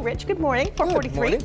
Rich. Good morning. 4:43. Good morning.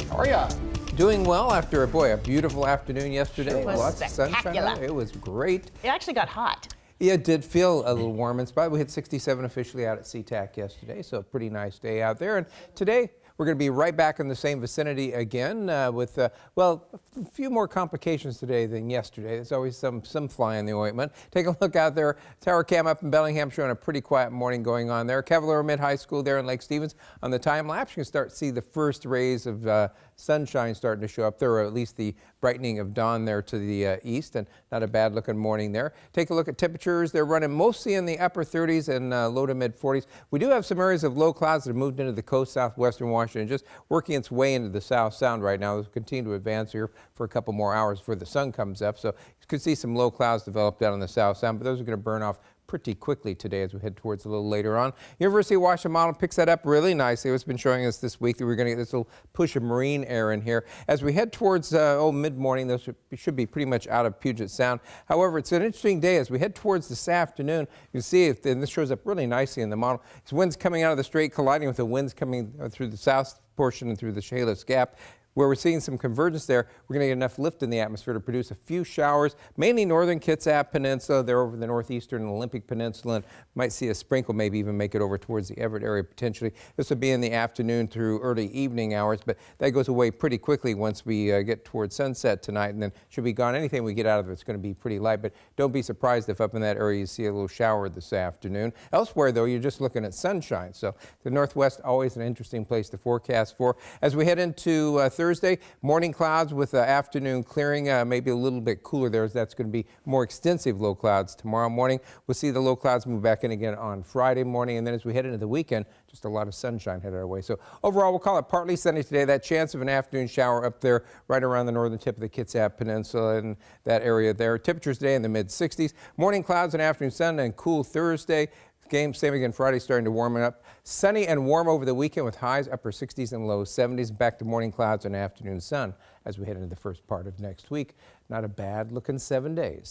How are ya? Doing well after a beautiful afternoon yesterday. Sure was. Lots of sunshine. Spectacular. It was great. It actually got hot. Yeah, it did feel a little warm in spot. We hit 67 officially out at SeaTac yesterday, so a pretty nice day out there. And today we're going to be right back in the same vicinity again with, well, a few more complications today than yesterday. There's always some fly in the ointment. Take a look out there. Tower Cam up in Bellingham showing a pretty quiet morning going on there. Cavalier Mid High School there in Lake Stevens. On the time lapse, you can start to see the first rays of sunshine starting to show up there, or at least the brightening of dawn there to the east, and not a bad looking morning there. Take a look at temperatures. They're running mostly in the upper 30s and low to mid 40s. We do have some areas of low clouds that have moved into the coast, southwestern Washington, just working its way into the South Sound right now. It'll continue to advance here for a couple more hours before the sun comes up. So you could see some low clouds develop down in the South Sound, but those are going to burn off pretty quickly today as we head towards a little later on. University of Washington model picks that up really nicely. It's been showing us this week that we're going to get this little push of marine air in here. As we head towards mid-morning, those should be pretty much out of Puget Sound. However, it's an interesting day as we head towards this afternoon. You see, and this shows up really nicely in the model. It's winds coming out of the strait colliding with the winds coming through the south portion and through the Chehalis Gap. Where we're seeing some convergence there, we're going to get enough lift in the atmosphere to produce a few showers, mainly northern Kitsap Peninsula. They're over the northeastern and Olympic Peninsula, and might see a sprinkle, maybe even make it over towards the Everett area potentially. This will be in the afternoon through early evening hours, but that goes away pretty quickly once we get towards sunset tonight, and then should be gone. Anything we get out of it's going to be pretty light, but don't be surprised if up in that area you see a little shower this afternoon. Elsewhere, though, you're just looking at sunshine, so the northwest always an interesting place to forecast for. As we head into Thursday, morning clouds with afternoon clearing, maybe a little bit cooler there, as that's going to be more extensive low clouds tomorrow morning. We'll see the low clouds move back in again on Friday morning, and then as we head into the weekend, just a lot of sunshine headed our way. So overall, we'll call it partly sunny today. That chance of an afternoon shower up there right around the northern tip of the Kitsap Peninsula and that area there. Temperatures today in the mid-60s. Morning clouds and afternoon sun, and cool Thursday. Same again Friday, starting to warm up. Sunny and warm over the weekend with highs upper 60s and low 70s. Back to morning clouds and afternoon sun as we head into the first part of next week. Not a bad looking 7 days.